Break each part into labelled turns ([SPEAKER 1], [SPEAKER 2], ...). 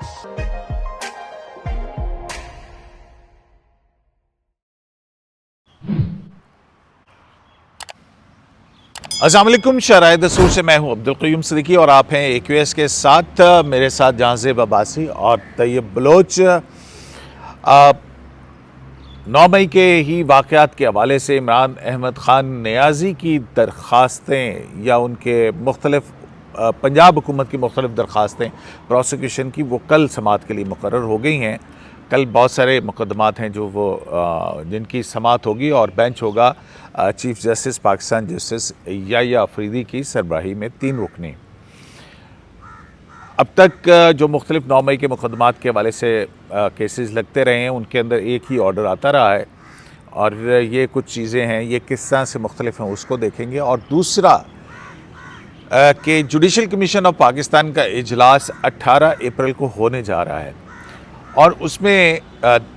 [SPEAKER 1] अस्सलाम वालेकुम, शराय दसूर से मैं हूं अब्दुल क़य्यूम सिद्दीकी और आप हैं AQS के साथ। मेरे साथ जहांज़ेब अब्बासी और तैयब बलोच। 9 मई के ही वाक़यात के हवाले से इमरान अहमद ख़ान नियाज़ी की दरख्वास्तें या उनके मुख्तलिफ पंजाब हुकूमत की मुख्तलिफ दरख्वास्तें प्रोसिक्यूशन की वो कल समाअत के लिए मुकर्रर हो गई हैं। कल बहुत सारे मुकदमात हैं जो वो जिनकी समाअत होगी और बेंच होगा chief justice Pakistan justice Yahya Afridi की सरबराही में 3 रुकनी। अब तक जो मुख्तलिफ 9 मई के मुकदमात के हवाले से केसेस लगते रहे हैं उनके अंदर एक ही ऑर्डर आता रहा है और ये कुछ चीज़ें हैं, ये किस तरह से मुख्तलिफ हैं उसको देखेंगे। और दूसरा कि जुडिशल कमीशन ऑफ पाकिस्तान का इजलास 18 अप्रैल को होने जा रहा है और उसमें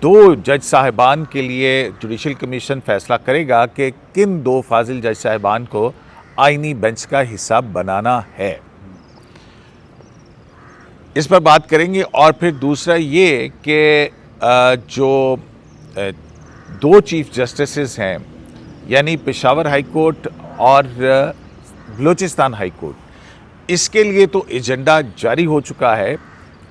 [SPEAKER 1] 2 जज साहिबान के लिए जुडिशल कमीशन फ़ैसला करेगा कि किन 2 फाजिल जज साहिबान को आइनी बेंच का हिस्सा बनाना है, इस पर बात करेंगे। और फिर दूसरा ये कि जो 2 चीफ जस्टिस हैं यानी पेशावर हाई कोर्ट और बलूचिस्तान हाई कोर्ट, इसके लिए तो एजेंडा जारी हो चुका है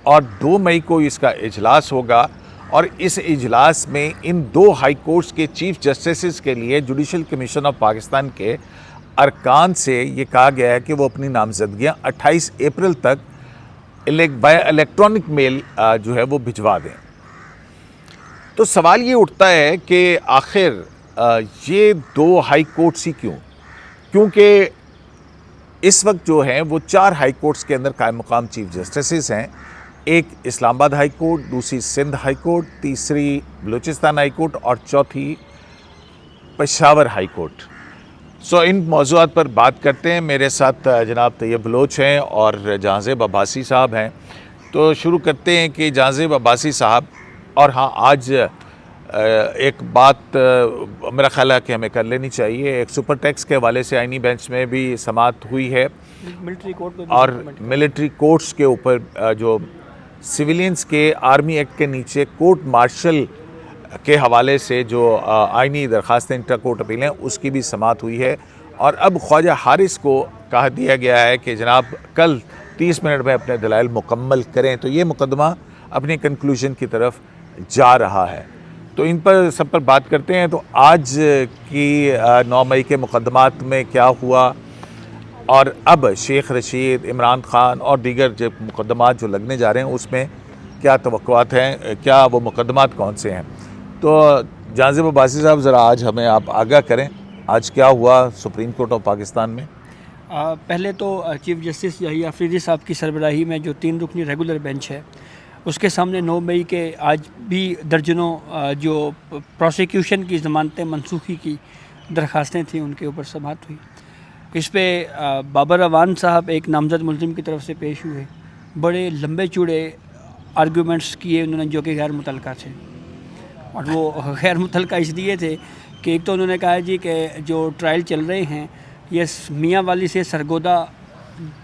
[SPEAKER 1] और 2 मई को इसका इजलास होगा और इस इजलास में इन 2 हाई कोर्ट्स के चीफ जस्टिस के लिए जुडिशल कमीशन ऑफ पाकिस्तान के अरकान से ये कहा गया है कि वो अपनी नामजदगियाँ 28 अप्रैल तक बाय इलेक्ट्रॉनिक मेल जो है वो भिजवा दें। तो सवाल ये उठता है कि आखिर ये 2 हाई कोर्ट्स ही क्यों? क्योंकि इस वक्त जो हैं वो 4 हाई कोर्ट्स के अंदर कायम मुकाम चीफ जस्टिस हैं। एक इस्लामाबाद हाई कोर्ट, दूसरी सिंध हाई कोर्ट, तीसरी बलूचिस्तान हाई कोर्ट और चौथी पेशावर हाई कोर्ट। इन मौज़ूआत पर बात करते हैं। मेरे साथ जनाब तैयब बलोच हैं और जहांज़ेब अब्बासी साहब हैं। तो शुरू करते हैं कि जहांज़ेब अब्बासी साहब, और हाँ, आज एक बात मेरा ख्याल है कि हमें कर लेनी चाहिए। एक सुपर टैक्स के हवाले से आइनी बेंच में भी समाअत हुई है
[SPEAKER 2] मिलिट्री कोर्ट में
[SPEAKER 1] और मिलिट्री कोर्ट्स के ऊपर जो सिविलियंस के आर्मी एक्ट के नीचे कोर्ट मार्शल के हवाले से जो आइनी दरख्वास्तें इंटर कोर्ट अपील हैं उसकी भी समाअत हुई है। और अब ख्वाजा हारिस को कह दिया गया है कि जनाब कल 30 मिनट में अपने दलाइल मुकम्मल करें। तो ये मुकदमा अपने कंक्लूजन की तरफ जा रहा है। तो इन पर सब पर बात करते हैं। तो आज की 9 मई के मुकदमात में क्या हुआ और अब शेख रशीद, इमरान ख़ान और दीगर जो मुकदमात जो लगने जा रहे हैं उसमें क्या तवक्कुआत हैं, क्या वो मुकदमात कौन से हैं। तो जहांज़ेब अब्बासी साहब, ज़रा आज हमें आप आगाह करें, आज क्या हुआ सुप्रीम कोर्ट ऑफ पाकिस्तान में?
[SPEAKER 2] पहले तो चीफ जस्टिस याह्या अफरीदी साहब की सरबराही में जो 3 रुकनी रेगुलर बेंच है उसके सामने 9 मई के आज भी दर्जनों जो प्रोसिक्यूशन की ज़मानतें मनसूखी की दरख्वास्तें थीं उनके ऊपर समाअत हुई। इस पे बाबर अवान साहब एक नामजद मुल्ज़िम की तरफ से पेश हुए। बड़े लंबे चौड़े आर्गूमेंट्स किए उन्होंने जो कि गैर मुतलका थे और वो गैर मुतलका इसलिए थे कि एक तो उन्होंने कहा जी कि जो ट्रायल चल रहे हैं ये मियाँ वाली से सरगोदा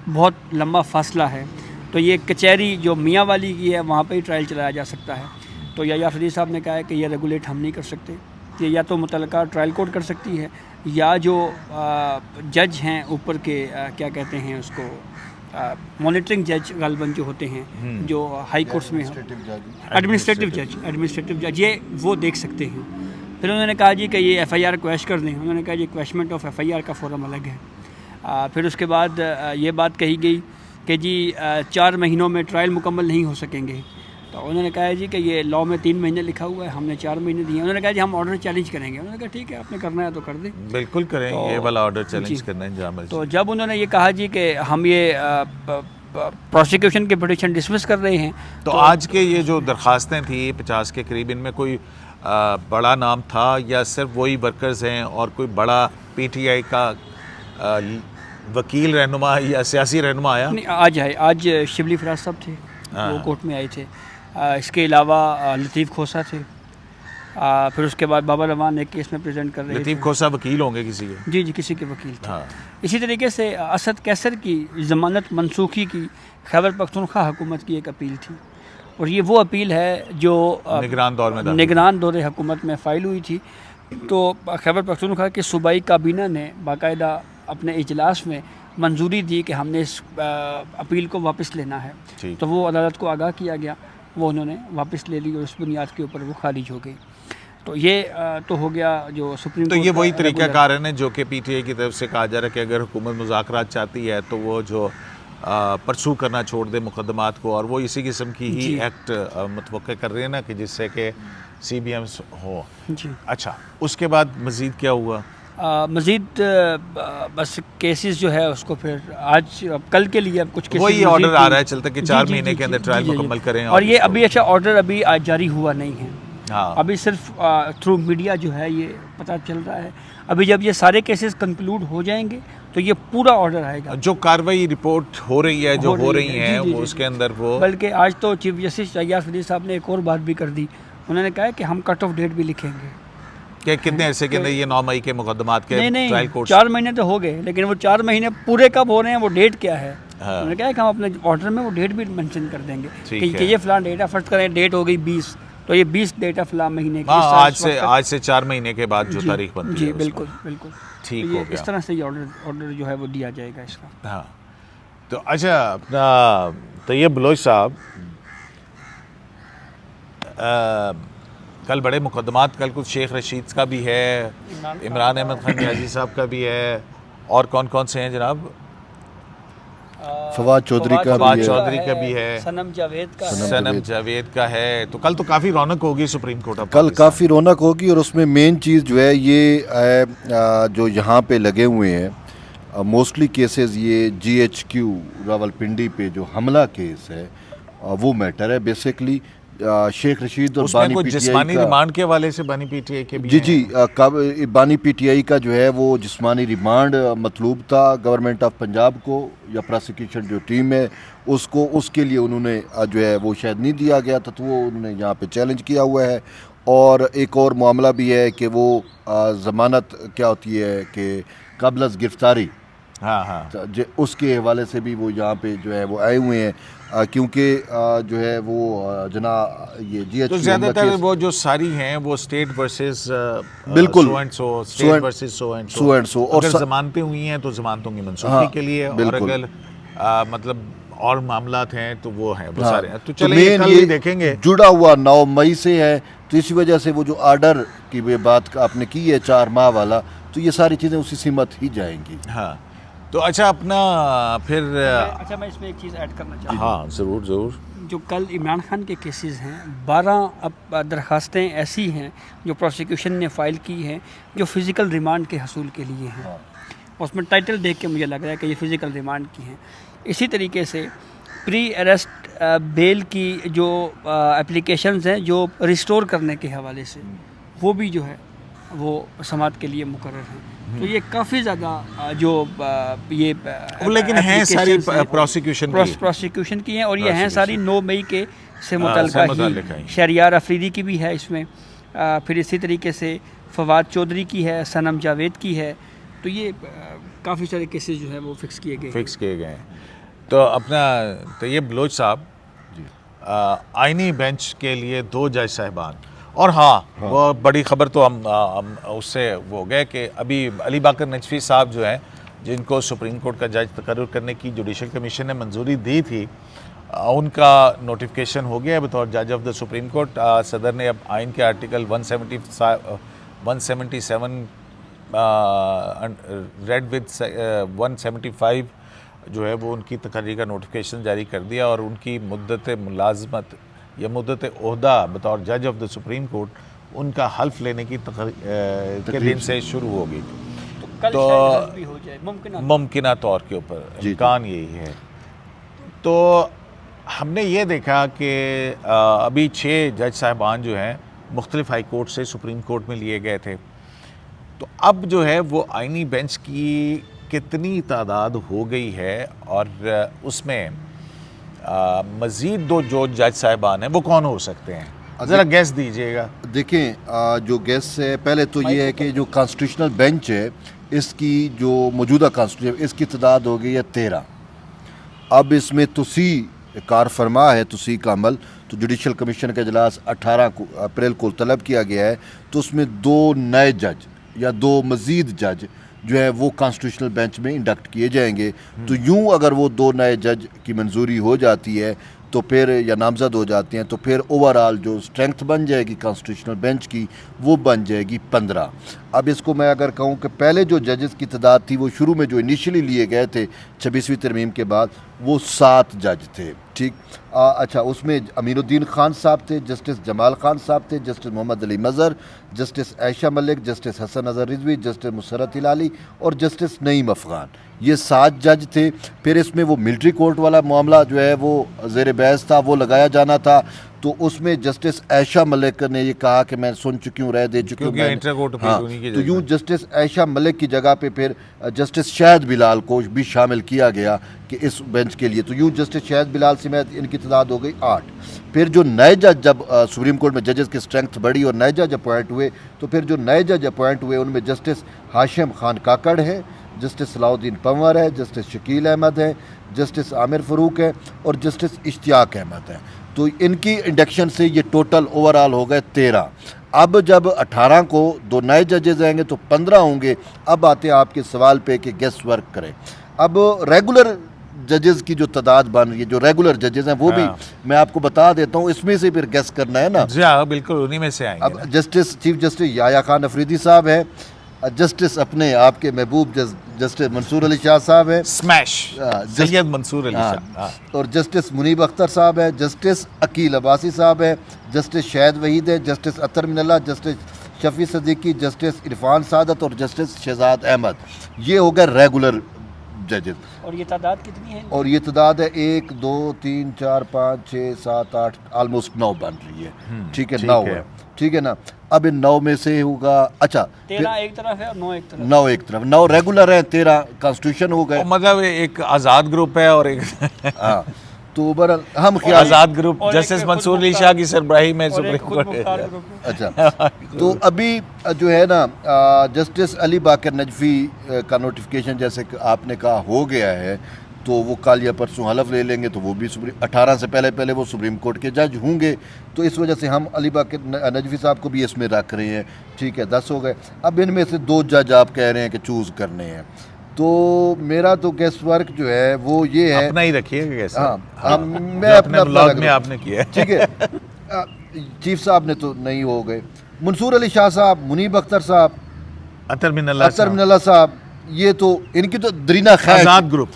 [SPEAKER 2] बहुत लंबा फासला है, तो ये कचहरी जो मियाँ वाली की है वहाँ पे ही ट्रायल चलाया जा सकता है। तो याह्या अफरीदी साहब ने कहा है कि ये रेगुलेट हम नहीं कर सकते, ये या तो मुतलका ट्रायल कोर्ट कर सकती है या जो जज हैं ऊपर के क्या कहते हैं उसको मॉनिटरिंग जज गालबन जो होते हैं जो हाई कोर्ट्स में एडमिनिस्ट्रेटिव जज ये वो देख सकते हैं। फिर उन्होंने कहा जी कि ये FIR क्वैश कर दें। उन्होंने कहा जी क्वैशमेंट ऑफ FIR का फोरम अलग है। फिर उसके बाद ये बात कही गई कि जी 4 महीनों में ट्रायल मुकम्मल नहीं हो सकेंगे। तो उन्होंने कहा जी कि ये लॉ में 3 महीने लिखा हुआ है, हमने 4 महीने दिए। उन्होंने कहा जी हम ऑर्डर चैलेंज करेंगे। उन्होंने कहा ठीक है, आपने करना है तो कर दें।
[SPEAKER 1] बिल्कुल करें, तो ये वाला ऑर्डर चैलेंज करना है जहाँ मर्जी।
[SPEAKER 2] तो जब उन्होंने ये कहा जी कि हम ये प्रोसिक्यूशन के पिटीशन डिसमिस कर रहे हैं
[SPEAKER 1] तो आज के ये जो दरख्वास्तें थी 50 के करीब, इनमें कोई बड़ा नाम था या सिर्फ वही वर्कर्स हैं और कोई बड़ा PTI का वकील रहनुमा या सियासी रहनुमा आया?
[SPEAKER 2] नहीं, आज आए। आज शिबली फराज साहब थे, वो कोर्ट में आए थे। इसके अलावा लतीफ़ खोसा थे। फिर उसके बाद बाबर अवान एक केस में प्रेजेंट कर रहे थे।
[SPEAKER 1] लतीफ़ खोसा वकील होंगे किसी के?
[SPEAKER 2] जी किसी के वकील थे।
[SPEAKER 1] हाँ।
[SPEAKER 2] इसी तरीके से असद कैसर की ज़मानत मनसूखी की खैबर पख्तूनख्वा हुकूमत की एक अपील थी और ये वो अपील है जो
[SPEAKER 1] निगरान दौर में दाखिल।
[SPEAKER 2] निगरान दौरे हुकूमत में फ़ाइल हुई थी। तो खैबर पख्तूनख्वा के सूबाई काबीना ने बाकायदा अपने इजलास में मंजूरी दी कि हमने इस अपील को वापस लेना है।
[SPEAKER 1] ठीक।
[SPEAKER 2] तो वो अदालत को आगाह किया गया, वो उन्होंने वापस ले ली और उस बुनियाद के ऊपर वो खारिज हो गई। तो ये तो हो गया जो सुप्रीम
[SPEAKER 1] तो
[SPEAKER 2] कोर्ट
[SPEAKER 1] ये
[SPEAKER 2] का
[SPEAKER 1] वही
[SPEAKER 2] रेगुलर-
[SPEAKER 1] तरीक़ाकार है ना जो कि पीटीआई की तरफ से कहा जा रहा है कि अगर हुकूमत मुज़ाकरात चाहती है तो वो जो परसू करना छोड़ दे मुकदमात को, और वो इसी किस्म की ही
[SPEAKER 2] जी।
[SPEAKER 1] एक्ट मुतवक्का कर रहे हैं ना कि जिससे कि CBMs हो।
[SPEAKER 2] जी।
[SPEAKER 1] अच्छा, उसके बाद मज़ीद क्या हुआ?
[SPEAKER 2] मज़ीद बस केसेस जो है उसको फिर आज कल के लिए अब कुछ केसेस
[SPEAKER 1] वही
[SPEAKER 2] मज़ीद
[SPEAKER 1] ऑर्डर आ
[SPEAKER 2] की-
[SPEAKER 1] रहा है चलता कि
[SPEAKER 2] जी,
[SPEAKER 1] 4
[SPEAKER 2] जी,
[SPEAKER 1] महीने
[SPEAKER 2] जी,
[SPEAKER 1] के अंदर
[SPEAKER 2] जी,
[SPEAKER 1] ट्रायल
[SPEAKER 2] जी, जी।
[SPEAKER 1] मुकम्मल करें।
[SPEAKER 2] और ये
[SPEAKER 1] इसको-
[SPEAKER 2] अभी अच्छा ऑर्डर अभी आज जारी हुआ नहीं है।
[SPEAKER 1] हाँ।
[SPEAKER 2] अभी सिर्फ थ्रू मीडिया जो है ये पता चल रहा है। अभी जब ये सारे केसेस कंक्लूड हो जाएंगे तो ये पूरा ऑर्डर आएगा।
[SPEAKER 1] जो कार्रवाई रिपोर्ट हो रही है, जो हो रही है,
[SPEAKER 2] जी, जी,
[SPEAKER 1] वो
[SPEAKER 2] जी,
[SPEAKER 1] उसके
[SPEAKER 2] जी।
[SPEAKER 1] अंदर वो
[SPEAKER 2] बल्कि आज तो चीफ जस्टिस अय्याज फरीद साहब ने एक और बात भी कर दी। उन्होंने कहा है कि हम कट ऑफ डेट भी लिखेंगे।
[SPEAKER 1] कि कितने अरसे के अंदर ये 9 मई के मुकदमात के
[SPEAKER 2] नहीं
[SPEAKER 1] ट्रायल
[SPEAKER 2] नहीं,
[SPEAKER 1] कोर्ट
[SPEAKER 2] 4 महीने तो हो गए, लेकिन वो 4 महीने पूरे कब हो रहे हैं वो डेट क्या है।
[SPEAKER 1] हाँ।
[SPEAKER 2] उन्होंने कहा है कि हम अपने ऑर्डर में वो डेट भी मेंशन कर देंगे
[SPEAKER 1] ठीक
[SPEAKER 2] कि
[SPEAKER 1] है।
[SPEAKER 2] ये फलां डेट है। फर्स्ट करें डेट हो गई 20, तो ये 20 डेट है फलां महीने की।
[SPEAKER 1] हाँ,
[SPEAKER 2] इस साल
[SPEAKER 1] आज
[SPEAKER 2] इस वक्त तक-
[SPEAKER 1] आज से 4 महीने के बाद जो
[SPEAKER 2] जी,
[SPEAKER 1] तारीख बनती
[SPEAKER 2] जी
[SPEAKER 1] है उसमें।
[SPEAKER 2] बिल्कुल बिल्कुल।
[SPEAKER 1] ठीक
[SPEAKER 2] तो ये
[SPEAKER 1] हो गया।
[SPEAKER 2] इस तरह से ये ऑर्डर जो है वो दिया जाएगा इसका।
[SPEAKER 1] हाँ, तो अच्छा, अपना तैयब बलोच साहब, कल बड़े मुकदमात, कल कुछ शेख रशीद का भी है, इमरान अहमद खान न्याजी साहब का भी है, और कौन कौन से हैं जनाब?
[SPEAKER 3] फवाद चौधरी का
[SPEAKER 1] फवाद
[SPEAKER 3] भी है।
[SPEAKER 1] चौधरी का भी है,
[SPEAKER 2] सनम जावेद का है।
[SPEAKER 1] सनम जावेद का है। तो कल तो काफ़ी रौनक होगी सुप्रीम कोर्ट ऑफ
[SPEAKER 3] कल
[SPEAKER 1] पाकिस्तान।
[SPEAKER 3] काफ़ी रौनक होगी और उसमें मेन चीज़ जो है ये जो यहाँ पे लगे हुए हैं मोस्टली केसेस, ये GHQ रावलपिंडी पे जो हमला केस है वो मैटर है बेसिकली। शेख रशीद और
[SPEAKER 1] उसमें
[SPEAKER 3] बानी
[SPEAKER 1] कुछ
[SPEAKER 3] PTI
[SPEAKER 1] जिस्मानी
[SPEAKER 3] का,
[SPEAKER 1] रिमांड के हवाले से बानी PTI के भी
[SPEAKER 3] जी
[SPEAKER 1] हैं।
[SPEAKER 3] जी, बानी PTI का जो है वो जिस्मानी रिमांड मतलूब था गवर्नमेंट ऑफ पंजाब को, या प्रोसिक्यूशन जो टीम है उसको, उसके लिए उन्होंने जो है वो शायद नहीं दिया गया था, तो वो उन्होंने यहाँ पे चैलेंज किया हुआ है। और एक और मामला भी है कि वो ज़मानत क्या होती है कि कबल गिरफ्तारी,
[SPEAKER 1] हाँ हाँ,
[SPEAKER 3] उसके हवाले से भी वो यहाँ पे जो है वो आए हुए हैं क्योंकि जो है वो जना ये GHQ
[SPEAKER 1] तो ज़्यादातर वो जो सारी हैं वो स्टेट वर्सेस
[SPEAKER 3] बिल्कुल,
[SPEAKER 1] so and so, state versus so and so,
[SPEAKER 3] और
[SPEAKER 1] अगर जमानतें हुई हैं तो जमानतों की मंसूखी के लिए, और
[SPEAKER 3] बिल्कुल।
[SPEAKER 1] अगर मतलब और मामलात हैं तो वो हैं, वो
[SPEAKER 3] हाँ,
[SPEAKER 1] सारे हैं। तो चलिए
[SPEAKER 3] मेन
[SPEAKER 1] कल
[SPEAKER 3] ये
[SPEAKER 1] भी देखेंगे।
[SPEAKER 3] जुड़ा हुआ 9 मई से है, तो इसी वजह से वो जो आर्डर की वे बात आपने की है 4 माह वाला, तो ये सारी चीज़ें उसी सीमत ही जाएंगी।
[SPEAKER 1] हाँ, तो अच्छा, अपना फिर
[SPEAKER 2] अच्छा, मैं इसमें एक चीज़ ऐड करना चाहता हूँ।
[SPEAKER 1] हाँ, ज़रूर ज़रूर।
[SPEAKER 2] जो कल इमरान खान के केसेस हैं, 12 अब दरखास्तें ऐसी हैं जो प्रोसिक्यूशन ने फ़ाइल की हैं जो फ़िज़िकल रिमांड के हसूल के लिए हैं। उसमें टाइटल देख के मुझे लग रहा है कि ये फ़िज़िकल रिमांड की हैं। इसी तरीके से प्री अरेस्ट बेल की जो एप्लीकेशंस हैं जो रिस्टोर करने के हवाले से, वो भी जो है वो समात के लिए मुकर्रर हैं। तो ये काफ़ी ज़्यादा जो ये
[SPEAKER 1] लेकिन हैं सारी
[SPEAKER 2] applications हैं,
[SPEAKER 1] प्रोसिक्यूशन की।
[SPEAKER 2] प्रोसिक्यूशन की हैं, और ये हैं सारी 9 मई के से मुतल्लिका
[SPEAKER 1] मुतल्लिका ही।
[SPEAKER 2] ही। शहरियार अफरीदी की भी है इसमें, फिर इसी तरीके से फवाद चौधरी की है, सनम जावेद की है। तो ये काफ़ी सारे केसेस जो है वो फिक्स किए गए।
[SPEAKER 1] फिक्स किए गए हैं। तो अपना तैयब बलोच साहब, आईनी बेंच के लिए 2 जज साहिबान, और हाँ, वो बड़ी ख़बर तो हम उससे वो गए कि अभी अली बाकर नजफी साहब जो हैं, जिनको सुप्रीम कोर्ट का जज तकर्रुर करने की जुडिशल कमीशन ने मंजूरी दी थी, उनका नोटिफिकेशन हो गया है बतौर जज ऑफ द सुप्रीम कोर्ट। सदर ने अब आइन के आर्टिकल 177 रेड विद 175 जो है वो उनकी तकर्री का नोटिफिकेशन जारी कर दिया, और उनकी मुद्दत मुलाजमत या मुद्दत ओहदा बतौर जज ऑफ द सुप्रीम कोर्ट उनका हल्फ लेने की के दिन से शुरू होगी।
[SPEAKER 2] कल
[SPEAKER 1] तो
[SPEAKER 2] शायद हल्फ भी हो जाए,
[SPEAKER 1] मुमकिना तौर के ऊपर इम्कान यही है। तो हमने ये देखा कि अभी 6 जज साहिबान जो हैं मुख्तलिफ हाई कोर्ट से सुप्रीम कोर्ट में लिए गए थे। तो अब जो है वो आइनी बेंच की कितनी तादाद हो गई है, और उसमें मज़ीद 2 जो जज साहिबान हैं वो कौन हो सकते हैं? ज़रा गैस दीजिएगा।
[SPEAKER 3] देखें, जो गैस है पहले तो ये है कि जो कॉन्स्टिट्यूशनल बेंच है इसकी जो मौजूदा कॉन्स्टिट्यूशन इसकी तादाद हो गई है 13। अब इसमें तुसी कार फरमा है तोसीक का अमल, तो जुडिशल कमीशन का इजलास 18 अप्रैल को तलब किया गया है। तो उसमें 2 नए जज या 2 मज़ीद जज जो है वो कॉन्स्टिट्यूशनल बेंच में इंडक्ट किए जाएंगे। तो यूं अगर वो 2 नए जज की मंजूरी हो जाती है तो फिर या नामज़द हो जाते हैं तो फिर ओवरऑल जो स्ट्रेंथ बन जाएगी कॉन्स्टिट्यूशनल बेंच की वो बन जाएगी 15। अब इसको मैं अगर कहूँ कि पहले जो जजेस की तादाद थी वो शुरू में जो इनिशियली लिए गए थे 26वीं तरमीम के बाद वो 7 जज थे, ठीक। अच्छा, उसमें अमीनुद्दीन खान साहब थे, जस्टिस जमाल खान साहब थे, justice Mohammad Ali Mazhar, justice Ayesha Malik, justice Hasan Azhar Rizvi, justice Musarrat Hilali और जस्टिस नईम अफ़गान, ये 7 जज थे। फिर इसमें वो मिलिट्री कोर्ट वाला मामला जो है वो ज़ेर बहस था, वो लगाया जाना था। तो उसमें जस्टिस आयशा मलिक ने ये कहा कि मैं सुन चुकी हूँ, राय दे चुकी हूँ, हाँ, तो यूँ जस्टिस आयशा मलिक की जगह पे फिर जस्टिस शाहिद बिलाल को भी शामिल किया गया कि इस बेंच के लिए। तो यूँ जस्टिस शाहिद बिलाल समेत इनकी तादाद हो गई 8। फिर जो नए जज जब सुप्रीम कोर्ट में जजेस की स्ट्रेंथ बढ़ी और नए जज अपॉइंट हुए, तो फिर जो नए जज अपॉइंट हुए उनमें जस्टिस हाशिम खान काकड़ है, जस्टिस सलाउद्दीन पंवर है, जस्टिस शकील अहमद है, जस्टिस आमिर फ़रूक है और जस्टिस इश्तियाक अहमद है। तो इनकी इंडक्शन से ये टोटल ओवरऑल हो गए 13। अब जब 18 को 2 नए जजेस आएंगे तो 15 होंगे। अब आते हैं आपके सवाल पे कि गेस्ट वर्क करें। अब रेगुलर जजेस की जो तादाद बन रही है, जो रेगुलर जजेस हैं वो भी मैं आपको बता देता हूँ, इसमें से फिर गेस्ट करना है ना।
[SPEAKER 1] जी हाँ, बिल्कुल उन्हीं में से आएंगे।
[SPEAKER 3] अब justice chief justice Yahya Khan Afridi साहब है, जस्टिस अपने आपके महबूब जस्टिस मंसूर अली शाह साहब है,
[SPEAKER 1] स्मैश सैयद मंसूर अली शाह,
[SPEAKER 3] और जस्टिस मुनीब अख्तर साहब है, जस्टिस अकील अब्बासी साहब है, जस्टिस शाहिद वहीद है, जस्टिस अतर मिनल्ला, जस्टिस शफी सदीकी, जस्टिस इरफान सादत और जस्टिस शहजाद अहमद। ये हो गए रेगुलर जजेस।
[SPEAKER 2] और ये तादाद कितनी है?
[SPEAKER 3] और ये तादाद है 1 2 3 4 5 6 7 8 ऑलमोस्ट 9 बन रही है, ठीक है, 9 है, ठीक है ना। अब इन 9 में से होगा, अच्छा
[SPEAKER 2] 13 एक तरफ है और 9 एक तरफ,
[SPEAKER 3] 9 एक तरफ, 9 रेगुलर है, 13 कॉन्स्टिट्यूशन हो गए।
[SPEAKER 1] मतलब एक आज़ाद ग्रुप है और एक
[SPEAKER 3] हाँ, तो बहरहाल हम ख्याल
[SPEAKER 1] आज़ाद ग्रुप जस्टिस मंसूर अली शाह की सरबराही में सुप्रीम कोर्ट।
[SPEAKER 3] अच्छा, तो अभी जो है ना जस्टिस अली बाकर नजफी का नोटिफिकेशन जैसे कि आपने कहा हो गया है, तो वो कल या परसों हलफ ले लेंगे, तो वो भी 18 से पहले वो सुप्रीम कोर्ट के जज होंगे। तो इस वजह से हम अली बाकर नजफी साहब को भी इसमें रख रहे हैं, ठीक है, 10 हो गए। अब इनमें से 2 जज आप कह रहे हैं कि चूज़ करने हैं, तो मेरा तो गेस्ट वर्क जो है वो ये है,
[SPEAKER 1] अपना ही रखिएगा कैसे।
[SPEAKER 3] हाँ, मैं अपना
[SPEAKER 1] ब्लॉग में आपने किया,
[SPEAKER 3] ठीक है। चीफ साहब ने तो नहीं हो गए, मंसूर अली शाह साहब, मुनीब अख्तर साहब,
[SPEAKER 1] अतर मिनल्ला
[SPEAKER 3] साहब, ये तो इनकी तो दरीना खैश,
[SPEAKER 1] आज़ाद ग्रुप,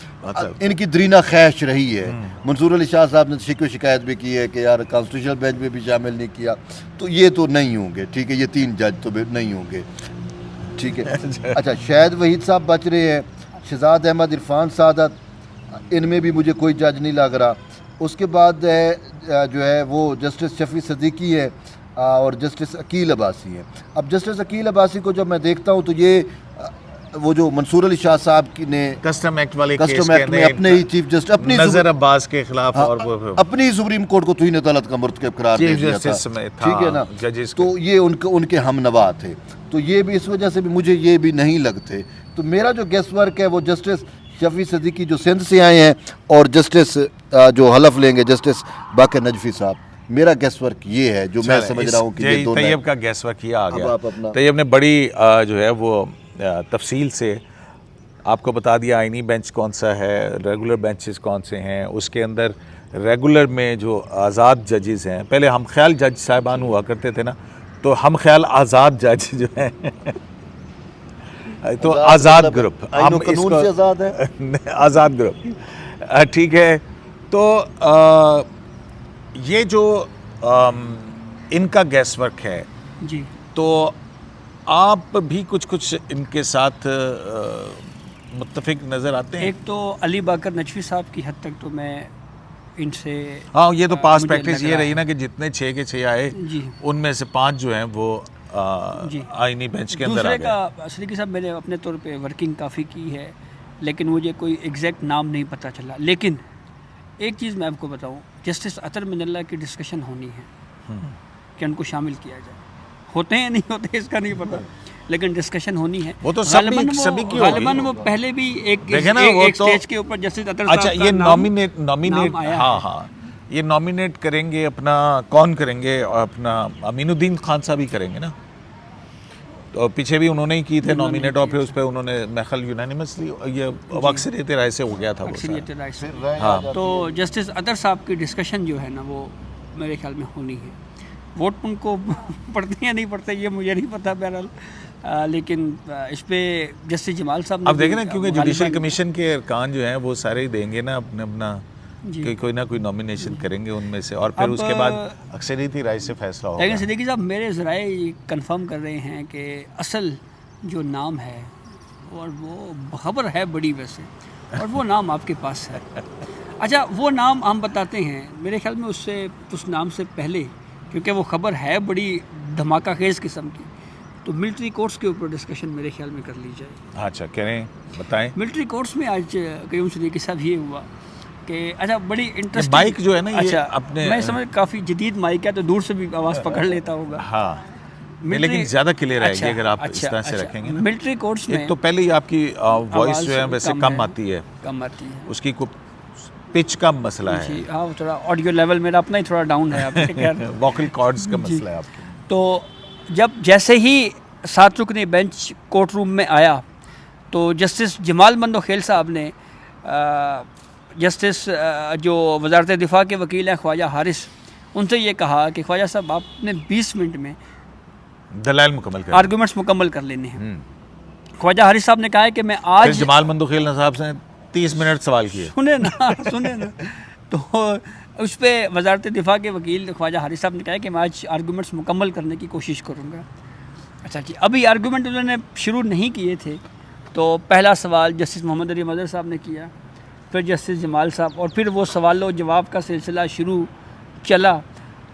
[SPEAKER 3] इनकी दरीना खैश रही है। मंसूर अली शाह साहब ने शिकायत भी की है कि यार कॉन्स्टिट्यूशनल बेंच में भी शामिल नहीं किया, तो ये तो नहीं होंगे, ठीक है, ये 3 जज तो नहीं होंगे, ठीक है। अच्छा, शाहिद वहीद साहब बच रहे हैं, शहजाद अहमद, इरफान सादत, इनमें भी मुझे कोई जज नहीं लग रहा। उसके बाद जो है वो जस्टिस शफी सदीकी है और जस्टिस अकील अब्बासी है। अब जस्टिस अकील अब्बासी को जब मैं देखता हूँ तो ये वो जो मंसूर अली शाह साहब की ने
[SPEAKER 1] कस्टम एक्ट वाले
[SPEAKER 3] कस्टम एक्ट में अपने ही चीफ जस्टिस अपनी
[SPEAKER 1] नजर अब्बास के खिलाफ और वो
[SPEAKER 3] अपनी सुप्रीम कोर्ट को तौहीन अदालत का मुर्तकब करार दे दिया था, ठीक है ना। तो ये उनके हमनवा थे, तो ये भी इस वजह से भी मुझे ये भी नहीं लगते। तो मेरा जो गेस्ट वर्क है वो जस्टिस शफी सदीकी जो सिंध से आए हैं और जस्टिस जो हलफ लेंगे जस्टिस बाकर नजफी साहब, मेरा गेस्ट वर्क ये है जो मैं समझ रहा हूँ कि ये दोनों
[SPEAKER 1] तैयब का गेस्ट वर्क ये आ गया। तैयब ने बड़ी जो है वो तफसील से आपको बता दिया आईनी बेंच कौन सा है, रेगुलर बेंचेस कौन से हैं, उसके अंदर रेगुलर में जो आज़ाद जजेस हैं, पहले हम ख्याल जज साहिबान हुआ करते थे ना, तो हम ख्याल आज़ाद जज जो हैं तो आज़ाद ग्रुप, हम
[SPEAKER 3] कानून से आज़ाद है,
[SPEAKER 1] आज़ाद ग्रुप, ठीक है। तो ये जो इनका गेस्ट वर्क है
[SPEAKER 2] जी,
[SPEAKER 1] तो आप भी कुछ इनके साथ मुत्तफिक नज़र आते हैं?
[SPEAKER 2] एक तो अली बाकर नजफी साहब की हद तक तो मैं इनसे,
[SPEAKER 1] हाँ, ये तो पास प्रैक्टिस ये रही ना कि जितने 6 के 6 आए उनमें से 5 जो हैं वो आईनी बेंच के अंदर आ गए।
[SPEAKER 2] दूसरे का सदीकी साहब मैंने अपने तौर पे वर्किंग काफ़ी की है, लेकिन मुझे कोई एग्जैक्ट नाम नहीं पता चला। लेकिन एक चीज़ मैं आपको बताऊं, जस्टिस अतर मिनल्ला की डिस्कशन होनी है कि उनको शामिल किया जाए, होते हैं नहीं होते इसका नहीं पता, लेकिन डिस्कशन होनी है।
[SPEAKER 1] वो तो
[SPEAKER 2] गालिबन
[SPEAKER 1] सभी की
[SPEAKER 2] गालिबन
[SPEAKER 1] होगी।
[SPEAKER 2] वो पहले भी एक
[SPEAKER 1] देखे ना,
[SPEAKER 2] एक,
[SPEAKER 1] वो
[SPEAKER 2] एक
[SPEAKER 1] तो-
[SPEAKER 2] स्टेज के ऊपर जस्टिस अतर
[SPEAKER 1] अच्छा,
[SPEAKER 2] साहब का
[SPEAKER 1] ये
[SPEAKER 2] नाम
[SPEAKER 1] नॉमिनेट
[SPEAKER 2] आया
[SPEAKER 1] हाँ
[SPEAKER 2] है।
[SPEAKER 1] हाँ, ये नॉमिनेट करेंगे अपना, कौन करेंगे, अपना अमीनुद्दीन खान साहब ही करेंगे ना। तो पीछे भी उन्होंने ही की थे नॉमिनेट, और फिर उस पर उन्होंने महल यूनानिमसली ये अक्सरियत राय से हो गया था वो
[SPEAKER 2] अक्सरियत
[SPEAKER 1] सारा।
[SPEAKER 2] राय से।
[SPEAKER 1] हाँ।
[SPEAKER 2] तो जस्टिस अतर साहब की डिस्कशन जो है ना, वो मेरे ख्याल में होनी है। वोट उनको पढ़ते या नहीं पढ़ते ये मुझे नहीं पता बहरहाल, लेकिन इस पे जस्टिस जमाल साहब ने
[SPEAKER 1] अब देखें ना,
[SPEAKER 2] भी,
[SPEAKER 1] क्योंकि
[SPEAKER 2] गालिबन-
[SPEAKER 1] जुडिशल कमीशन के अरकान जो हैं वो सारे ही देंगे ना अपने अपना,
[SPEAKER 2] जी।
[SPEAKER 1] कि कोई ना कोई नॉमिनेशन करेंगे उनमें से, और फिर
[SPEAKER 2] अब,
[SPEAKER 1] उसके बाद अक्सरियती राय से फैसला
[SPEAKER 2] लेकिन
[SPEAKER 1] होगा।
[SPEAKER 2] सिद्दीकी साहब मेरे ज़राए कंफर्म कर रहे हैं कि असल जो नाम है, और वो खबर है बड़ी वैसे, और वो नाम आपके पास है। अच्छा, वो नाम हम बताते हैं, मेरे ख्याल में उससे उस नाम से पहले, क्योंकि वो खबर है बड़ी धमाका खेज किस्म की, तो मिलिट्री कोर्ट्स के ऊपर डिस्कशन मेरे ख्याल में कर ली जाए।
[SPEAKER 1] अच्छा, करें, बताएं।
[SPEAKER 2] मिलिट्री कोर्ट्स में आज कयूम सिद्दीकी साहब ये हुआ कि अच्छा, बड़ी इंटरेस्टिंग
[SPEAKER 1] माइक जो है ना, ये
[SPEAKER 2] अच्छा,
[SPEAKER 1] अपने-
[SPEAKER 2] मैं समझ काफ़ी जदीद माइक है, तो दूर से भी आवाज़ पकड़ लेता होगा।
[SPEAKER 1] हाँ, लेकिन ज़्यादा क्लियर आएगी अगर आप इस तरह से रखेंगे ना।
[SPEAKER 2] मिलिट्री कोर्ट्स में
[SPEAKER 1] एक तो पहले ही आपकी वॉइस जो है वैसे कम आती है,
[SPEAKER 2] कम आती है
[SPEAKER 1] उसकी को पिच का मसला है,
[SPEAKER 2] जी। हाँ, वो थोड़ा ऑडियो लेवल मेरा अपना ही थोड़ा डाउन है आपके खैर।
[SPEAKER 1] वोकल कॉर्ड्स का मसला है आपके।
[SPEAKER 2] तो जब जैसे ही 7 रुकनी बेंच कोर्ट रूम में आया, तो जस्टिस जमाल मंदोखेल साहब ने जस्टिस जो वजारत दिफा के वकील हैं ख्वाजा हारिस, उनसे ये कहा कि ख्वाजा साहब आपने 20 मिनट में
[SPEAKER 1] दलाइल मुकम्मल कर।
[SPEAKER 2] आर्गूमेंट्स मुकम्मल कर लेने हैं। ख्वाजा हारिस साहब ने कहा है कि मैं आज
[SPEAKER 1] फिर जमाल मंदोखेल साहब से 30 मिनट सवाल किए।
[SPEAKER 2] सुने ना तो उस पर वजारत दिफा के वकील ख्वाजा हारिस साहब ने कहा कि मैं आज आर्गूमेंट्स मुकम्मल करने की कोशिश करूँगा। अच्छा जी, अभी आर्गूमेंट उन्होंने शुरू नहीं किए थे, तो पहला सवाल जस्टिस मोहम्मद अली मदर साहब ने किया, फिर जस्टिस जमाल साहब, और फिर वो सवाल और जवाब का सिलसिला शुरू चला।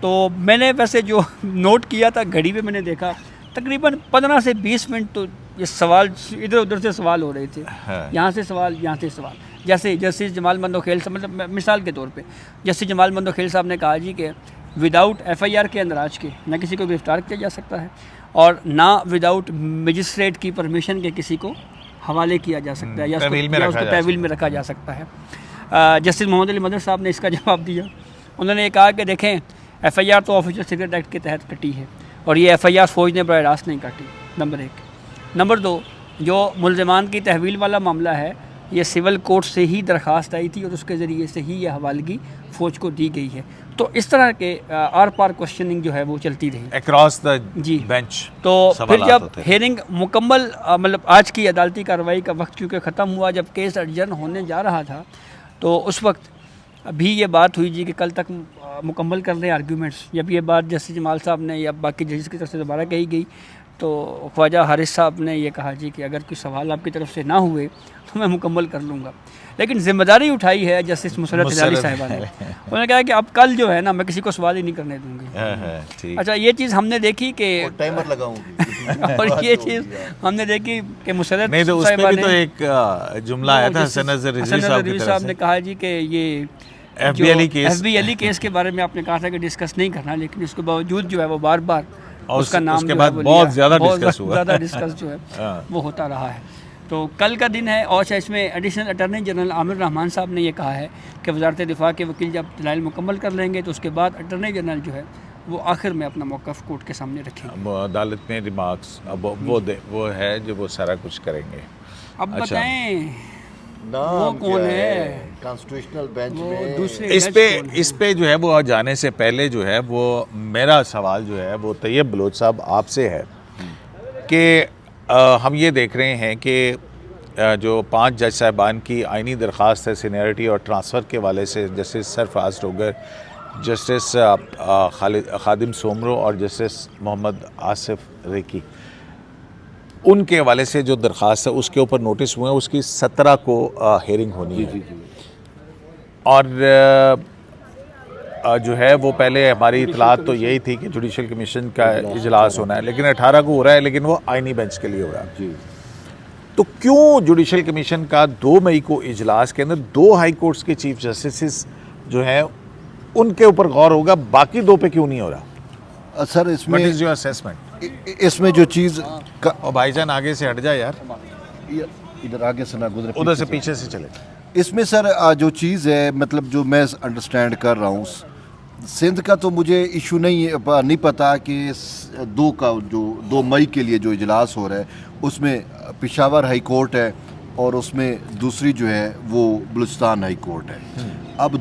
[SPEAKER 2] तो मैंने वैसे जो नोट किया था, घड़ी पे मैंने देखा तकरीबन 15 से 20 मिनट तो ये सवाल इधर उधर से सवाल हो रहे थे।
[SPEAKER 1] हाँ।
[SPEAKER 2] यहाँ से सवाल, यहाँ से सवाल। जैसे जस्टिस जमाल मंदोखेल साहब, मतलब मिसाल के तौर पे जस्टिस जमाल मंदोखेल साहब ने कहा जी कि विदाउट FIR के अंदराज के ना किसी को गिरफ़्तार किया जा सकता है, और ना विदाउट मजिस्ट्रेट की परमिशन के किसी को हवाले किया जा सकता है, या उसको तहवील में रखा जा सकता है। जस्टिस मोहम्मद अली मदर साहब ने इसका जवाब दिया। उन्होंने ये कहा कि देखें, FIR तो ऑफिशियल सीक्रेट एक्ट के तहत कटी है, और ये FIR फ़ौज ने बराह रास्त नहीं काटी, नंबर 1। नंबर 2, जो मुल्ज़िमान की तहवील वाला मामला है, ये सिविल कोर्ट से ही दरख्वास्त आई थी, और उसके ज़रिए से ही ये हवालगी फ़ौज को दी गई है। तो इस तरह के आर पार क्वेश्चनिंग जो है वो चलती रही
[SPEAKER 1] अक्रॉस द
[SPEAKER 2] जी
[SPEAKER 1] बेंच।
[SPEAKER 2] तो फिर जब हेयरिंग मुकम्मल, मतलब आज की अदालती कार्रवाई का वक्त क्योंकि ख़त्म हुआ, जब केस अडजर्न होने जा रहा था, तो उस वक्त अभी ये बात हुई जी कि कल तक मुकम्मल कर रहे आर्ग्यूमेंट्स। जब ये बात जस्टिस जमाल साहब ने या बाकी जजेस की तरफ से दोबारा कही गई, तो ख्वाजा हारिस साहब ने ये कहा जी कि अगर कोई सवाल आपकी तरफ से ना हुए तो मैं मुकम्मल कर लूँगा। लेकिन जिम्मेदारी उठाई है जस्टिस मुसर्रत अली साहिबा ने। उन्होंने कहा कि अब कल जो है ना, मैं किसी को सवाल ही नहीं करने दूँगी। अच्छा, ये चीज़ हमने देखी कि
[SPEAKER 3] टाइमर लगाऊंगी
[SPEAKER 2] और ये चीज़ हमने देखी कि मुसर्रत
[SPEAKER 1] नहीं, तो उस पे भी तो एक जुमला आया था हसन नज़र रिजवी
[SPEAKER 2] साहब ने कहा जी कि ये FBLE केस के बारे में आपने कहा था कि डिस्कस नहीं करना, लेकिन इसके बावजूद जो है वो बार बार उसका नाम
[SPEAKER 1] उसके बाद बहुत ज़्यादा
[SPEAKER 2] डिस्कस जो है वो होता रहा है। तो कल का दिन है, और इसमें additional attorney general Aamir Rahman साहब ने ये कहा है कि वजारत दिफा के वकील जब दलाइल मुकम्मल कर लेंगे, तो उसके बाद अटॉर्नी जनरल जो है वो आखिर में अपना मौक़िफ़ कोर्ट के सामने रखेंगे।
[SPEAKER 1] वो अदालत में रिमार्क्स अब वो है जो वो सारा कुछ करेंगे।
[SPEAKER 2] अब बताएं
[SPEAKER 3] वो
[SPEAKER 2] कौन है
[SPEAKER 3] कॉन्स्टिट्यूशनल बेंच
[SPEAKER 2] वो
[SPEAKER 3] में
[SPEAKER 2] दूसरे
[SPEAKER 1] इस पे जो है वो जाने से पहले जो है वो मेरा सवाल जो है वो तैयब बलोच साहब आपसे है कि हम ये देख रहे हैं कि जो 5 जज साहबान की आइनी दरख्वास्त है सीनियरिटी और ट्रांसफ़र के वाले से, जस्टिस सरफराज डोगर, जस्टिस खादिम सोमरो और जस्टिस मोहम्मद आसिफ रेकी, उनके हवाले से जो दरख्वास्त है उसके ऊपर नोटिस हुए हैं, उसकी 17 को हेयरिंग होनी है। और जो है वो पहले हमारी इतलात तो यही थी कि जुडिशल कमीशन का इजलास होना है, लेकिन 18 को हो रहा है, लेकिन वो आइनी बेंच के लिए हो रहा है। तो क्यों जुडिशल कमीशन का 2 मई को इजलास के अंदर 2 हाई कोर्ट्स के चीफ जस्टिस जो हैं उनके ऊपर गौर होगा, बाकी 2 पे क्यों नहीं हो रहा?
[SPEAKER 3] सर इसमें
[SPEAKER 1] व्हाट इज योर असेसमेंट?
[SPEAKER 3] इसमें जो चीज़
[SPEAKER 1] और भाईजान आगे से हट जाए यार,
[SPEAKER 3] इधर आगे से ना गुजरे,
[SPEAKER 1] उधर से पीछे से चले।
[SPEAKER 3] इसमें सर जो चीज़ है, मतलब जो मैं अंडरस्टैंड कर रहा हूँ, सिंध का तो मुझे इशू नहीं पता कि 2 मई के लिए जो इजलास हो रहा है उसमें पेशावर हाई कोर्ट है और उसमें दूसरी जो है वो बलूचिस्तान हाई कोर्ट है। अब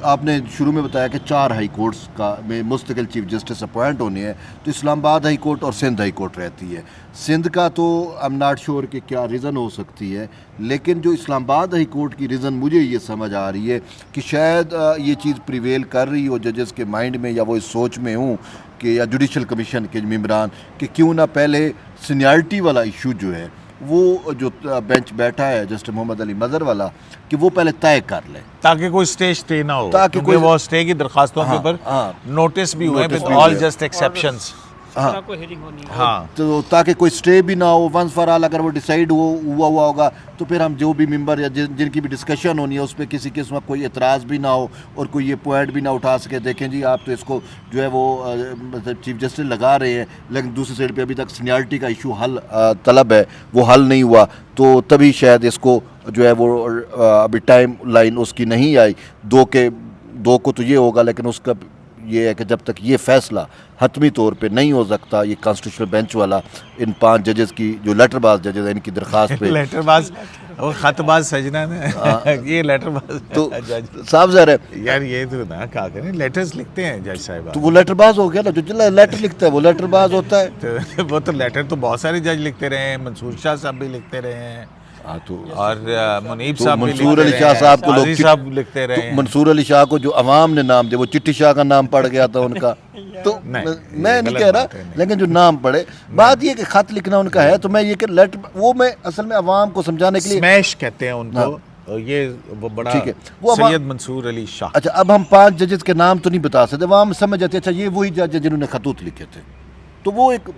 [SPEAKER 3] आपने शुरू में बताया कि 4 हाई कोर्ट्स का में मुस्तकिल चीफ जस्टिस अपॉइंट होने हैं, तो इस्लामाबाद हाई कोर्ट और सिंध हाई कोर्ट रहती है। सिंध का तो आई एम नॉट श्योर कि क्या रीज़न हो सकती है, लेकिन जो इस्लामाबाद हाई कोर्ट की रीज़न मुझे ये समझ आ रही है कि शायद ये चीज़ प्रिवेल कर रही हो जजेस के माइंड में, या वो इस सोच में हूँ कि या जुडिशल कमीशन के मेंबरान कि क्यों ना पहले सीनियरिटी वाला इशू जो है वो जो बेंच बैठा है जस्टिस मोहम्मद अली मज़हर वाला, कि वो पहले तय कर ले,
[SPEAKER 1] ताकि कोई स्टे ना हो,
[SPEAKER 3] ताकि
[SPEAKER 1] क्योंकि वो स्टे की दरखास्तों के ऊपर नोटिस भी हुए विद ऑल जस्ट एक्सेप्शंस।
[SPEAKER 2] हाँ, को हेयरिंग होनी है।
[SPEAKER 1] हाँ,
[SPEAKER 3] तो ताकि कोई स्टे भी ना हो, वंस फॉर ऑल अगर वो डिसाइड हुआ होगा तो फिर हम जो भी मेंबर या जिनकी भी डिस्कशन होनी है उस पर किसी किस्म का कोई एतराज़ भी ना हो और कोई ये पॉइंट भी ना उठा सके, देखें जी आप तो इसको जो है वो मतलब चीफ जस्टिस लगा रहे हैं, लेकिन दूसरी साइड पे अभी तक सीनियरिटी का इशू हल तलब है, वो हल नहीं हुआ, तो तभी शायद इसको जो है वो अभी टाइम लाइन उसकी नहीं आई। 2 को तो ये होगा, लेकिन उसका ये है कि जब तक ये फैसला हतमी तौर पे नहीं हो सकता, ये कॉन्स्टिट्यूशनल बेंच वाला इन 5 जजेस की जो लेटरबाज जजेस हैं इनकी दरख्वास्त पे
[SPEAKER 1] लेटरबाज और खतबाज सजना ने ये लेटरबाज
[SPEAKER 3] तो
[SPEAKER 1] जज
[SPEAKER 3] साफ ज़ाहिर है
[SPEAKER 1] यार, ये तो ना क्या करें, लेटर्स लिखते हैं जज साहिबा,
[SPEAKER 3] तो वो लेटरबाज हो गया ना, जो लेटर लिखता है वो लेटरबाज होता है।
[SPEAKER 1] तो वो तो लेटर तो बहुत सारे जज लिखते रहे हैं, मंसूर शाह साहब भी लिखते रहे हैं
[SPEAKER 3] तो
[SPEAKER 1] और मुनीब
[SPEAKER 3] तो
[SPEAKER 1] साहब भी
[SPEAKER 3] मंसूर
[SPEAKER 1] लिखते
[SPEAKER 3] अली
[SPEAKER 1] रहे
[SPEAKER 3] शाह
[SPEAKER 1] हैं,
[SPEAKER 3] साहब को लोग
[SPEAKER 1] काजी साहब लिखते रहे
[SPEAKER 3] तो
[SPEAKER 1] हैं।
[SPEAKER 3] मंसूर अली शाह को जो अवाम ने नाम दिया वो चिट्ठी शाह का नाम पड़ गया था उनका, तो
[SPEAKER 1] नहीं,
[SPEAKER 3] मैं नहीं
[SPEAKER 1] गलत
[SPEAKER 3] कह रहा,
[SPEAKER 1] बात है, नहीं।
[SPEAKER 3] लेकिन जो नाम पड़े, बात ये कि खत लिखना उनका है, तो मैं ये कि लेटर वो मैं असल में अवाम को समझाने के लिए,
[SPEAKER 1] स्मैश कहते हैं उनको, ये वो बड़ा
[SPEAKER 3] ठीक है, वो
[SPEAKER 1] सैयद मंसूर अली शाह।
[SPEAKER 3] अच्छा अब हम 5 जजेस के नाम तो नहीं बता सकते, अवाम समझ जाते अच्छा ये वही जज है जिन्होंने खतूत लिखे थे, तो वो एक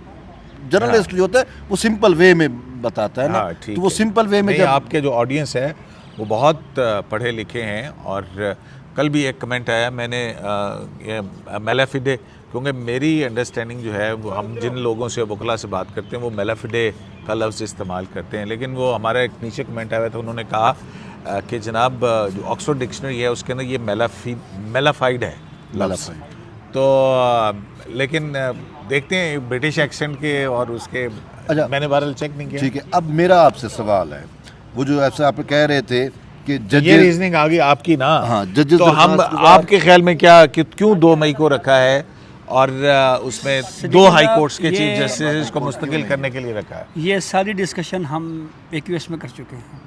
[SPEAKER 3] जर्नलिस्ट जो होता है वो सिंपल वे में बताता है ना,
[SPEAKER 1] हाँ, ठीक
[SPEAKER 3] तो वो
[SPEAKER 1] है।
[SPEAKER 3] सिंपल वे में
[SPEAKER 1] नहीं,
[SPEAKER 3] जब
[SPEAKER 1] आपके जो ऑडियंस है वो बहुत पढ़े लिखे हैं, और कल भी एक कमेंट आया, मैंने ये मेलाफिडे, क्योंकि मेरी अंडरस्टैंडिंग जो है वो हम जिन लोगों से वकला से बात करते हैं वो मेलाफिडे का लफ्ज़ इस्तेमाल करते हैं, लेकिन वो हमारा एक नीचे कमेंट आया था, उन्होंने कहा कि जनाब जो ऑक्सफोर्ड डिक्शनरी है उसके अंदर ये मेलाफाइड है लफ्ज़, तो लेकिन देखते हैं ब्रिटिश एक्सेंट के और उसके,
[SPEAKER 3] अच्छा,
[SPEAKER 1] मैंने बहरहाल चेक नहीं किया।
[SPEAKER 3] ठीक है, अब मेरा आपसे सवाल है, वो जो ऐसा आप कह रहे थे कि
[SPEAKER 1] ये
[SPEAKER 3] जजेस,
[SPEAKER 1] रीजनिंग आ गई आपकी ना,
[SPEAKER 3] हाँ, जजेस
[SPEAKER 1] तो हम
[SPEAKER 3] दरख्वास्त के बाद-
[SPEAKER 1] आपके ख्याल में क्या कि क्यों 2 मई को रखा है और उसमें 2 हाई कोर्ट्स के चीफ जस्टिस को मुस्तकिल करने के लिए रखा है?
[SPEAKER 2] ये सारी डिस्कशन हम एक्यूएस में कर चुके हैं।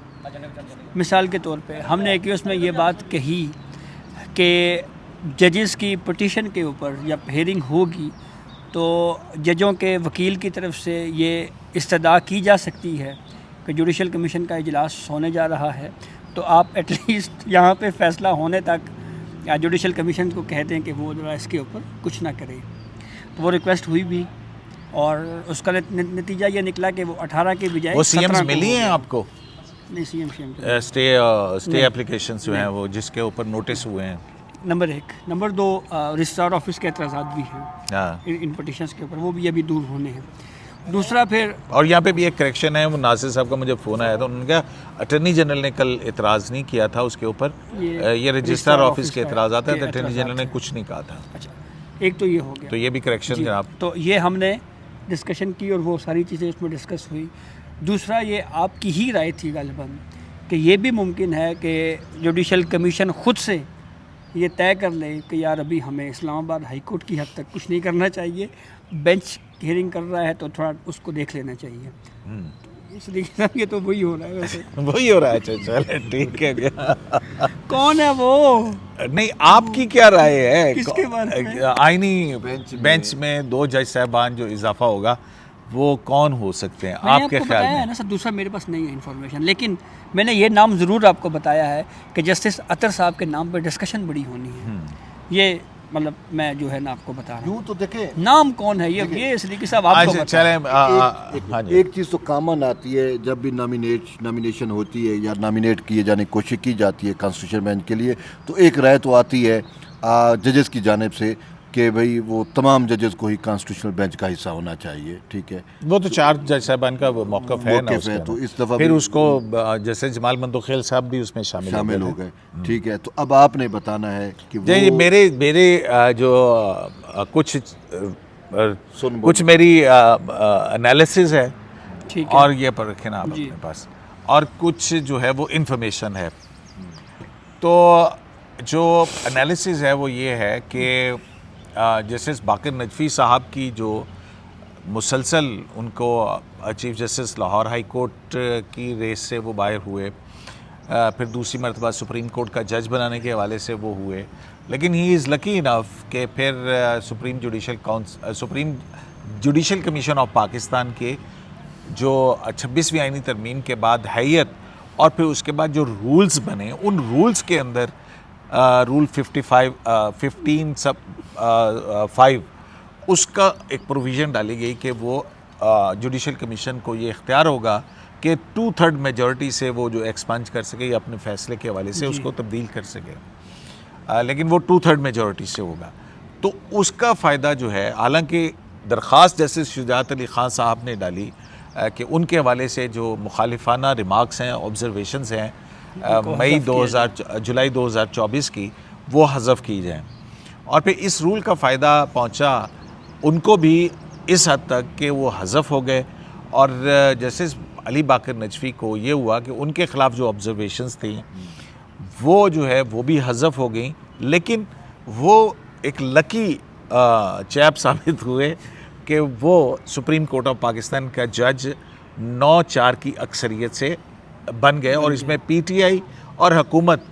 [SPEAKER 2] मिसाल के तौर पे हमने एक्यूएस में ये बात कही कि जजेस की पटिशन के ऊपर जब हेयरिंग होगी तो जजों के वकील की तरफ से ये इस्तदा की जा सकती है कि जुडिशल कमीशन का इजलास होने जा रहा है, तो आप एटलीस्ट यहाँ पे फ़ैसला होने तक या जुडिशल कमीशन को कहते हैं कि वो जरा इसके ऊपर कुछ ना करे। तो वो रिक्वेस्ट हुई भी और उसका नतीजा ये निकला कि वो 18 के बजाय
[SPEAKER 1] वो
[SPEAKER 2] 17
[SPEAKER 1] सीएम्स
[SPEAKER 2] को
[SPEAKER 1] मिली
[SPEAKER 2] हो
[SPEAKER 1] हैं
[SPEAKER 2] गया।
[SPEAKER 1] आपको
[SPEAKER 2] नहीं, सीएम
[SPEAKER 1] स्टे एप्लीकेशंस जो हैं वो जिसके ऊपर नोटिस हुए हैं?
[SPEAKER 2] नंबर 1, नंबर 2 रजिस्ट्रार ऑफिस के एतराज़ात भी हैं
[SPEAKER 1] हाँ,
[SPEAKER 2] इन पटिशन्स के ऊपर, वो भी अभी दूर होने हैं। दूसरा फिर
[SPEAKER 1] और यहाँ पे भी एक करेक्शन है, वो नासिर साहब का मुझे फ़ोन आया था, उन्होंने कहा अटर्नी जनरल ने कल एतराज़ नहीं किया था उसके ऊपर, ये रजिस्ट्रार ऑफिस के एतराज़ आते हैं, अटर्नी जनरल ने कुछ नहीं कहा था।
[SPEAKER 2] अच्छा, एक तो ये हो गया,
[SPEAKER 1] तो ये भी करेक्शन
[SPEAKER 2] जी,
[SPEAKER 1] जनाब।
[SPEAKER 2] तो ये हमने डिस्कशन की और वो सारी चीज़ें उसमें डिस्कस हुई। दूसरा ये आपकी ही राय थी गालिबन कि ये भी मुमकिन है कि जुडिशल कमीशन ख़ुद से ये तय कर ले कि यार अभी हमें इस्लामाबाद हाई कोर्ट की हद तक कुछ नहीं करना चाहिए, बेंच हियरिंग कर रहा है तो थोड़ा उसको देख लेना चाहिए। इसलिए ये तो वही हो रहा है वैसे।
[SPEAKER 1] वही हो रहा है, चलो ठीक है क्या?
[SPEAKER 2] कौन है वो?
[SPEAKER 1] नहीं, आपकी क्या राय है?
[SPEAKER 2] किसके बारे में?
[SPEAKER 1] आईनी बेंच में 2 जज साहबान जो इजाफा होगा वो कौन हो सकते हैं
[SPEAKER 2] मैंने
[SPEAKER 1] आपके
[SPEAKER 2] आपको
[SPEAKER 1] ख्याल
[SPEAKER 2] बताया
[SPEAKER 1] में?
[SPEAKER 2] है ना सर, दूसरा मेरे पास नहीं है इन्फॉर्मेशन, लेकिन मैंने ये नाम ज़रूर आपको बताया है कि जस्टिस अतर साहब के नाम पर डिस्कशन बड़ी होनी है। ये मतलब मैं जो है ना आपको बता रहा हूँ,
[SPEAKER 3] यूँ तो देखें
[SPEAKER 2] नाम कौन है ये इसलिए कि साहब आपको
[SPEAKER 1] अच्छा
[SPEAKER 2] बता रहा हूँ।
[SPEAKER 1] चलें, हाँ जी,
[SPEAKER 3] एक चीज़ तो कॉमन आती है जब भी नॉमिनेशन होती है या नॉमिनेट किए जाने की कोशिश की जाती है कॉन्स्टिट्यूशन बेंच के लिए, तो एक राय तो आती है जजेस की जानिब से कि भाई वो तमाम जजेस को ही कॉन्स्टिट्यूशनल बेंच का हिस्सा होना चाहिए, ठीक है।
[SPEAKER 1] वो तो 4 जज साहबान का मौक़िफ़ है ना
[SPEAKER 3] मौक़िफ़ है,
[SPEAKER 1] उसके
[SPEAKER 3] तो
[SPEAKER 1] ना।
[SPEAKER 3] इस दफ़ा
[SPEAKER 1] फिर
[SPEAKER 3] भी
[SPEAKER 1] उसको जैसे जमाल मंदोखेल साहब भी उसमें शामिल हो गए थे।
[SPEAKER 3] ठीक है। तो अब आपने बताना है कि वो
[SPEAKER 1] ये मेरे जो कुछ मेरी एनालिसिस है
[SPEAKER 2] ठीक है
[SPEAKER 1] और ये पर रखें ना आप
[SPEAKER 2] जी।
[SPEAKER 1] अपने पास, और कुछ जो है वो इन्फॉर्मेशन है। तो जो एनालिसिस है वो ये है कि जस्टिस बाकर नजफ़ी साहब की जो मुसलसल उनको chief justice Lahore high court की रेस से वो बाहर हुए, फिर दूसरी मरतबा सुप्रीम कोर्ट का जज बनाने के हवाले से वो हुए, लेकिन ही इज़ लकी इनफ कि फिर supreme judicial commission of Pakistan के जो 26वीं आईनी तरमीम के बाद हैयत और फिर उसके बाद जो रूल्स बने, उन रूल्स के अंदर रूल 15 सब 5 उसका एक प्रोविज़न डाली गई कि वो जुडिशल कमीशन को ये इख्तियार होगा कि 2/3 मेजॉरिटी से वो जो एक्सपंज कर सके या अपने फैसले के हवाले से उसको तब्दील कर सके, लेकिन वो 2/3 मेजॉरिटी से होगा। तो उसका फ़ायदा जो है, हालांकि दरख्वास्त जस्टिस शुजात अली ख़ान साहब ने डाली कि उनके हवाले से जो मुखालिफाना रिमार्क्स हैं, ऑब्जर्वेशंस हैं जुलाई 2024 की, वो हज़फ की जाएँ। और फिर इस रूल का फ़ायदा पहुँचा उनको भी इस हद तक कि वो हज़फ हो गए, और जस्टिस अली बाकर नजफ़ी को ये हुआ कि उनके ख़िलाफ़ जो ऑब्जर्वेशंस थी वो जो है वो भी हज़फ हो गई, लेकिन वो एक लकी चैप साबित हुए कि वो सुप्रीम कोर्ट ऑफ पाकिस्तान का जज 9-4 की अक्सरियत से बन गए, और इसमें पीटीआई और हुकूमत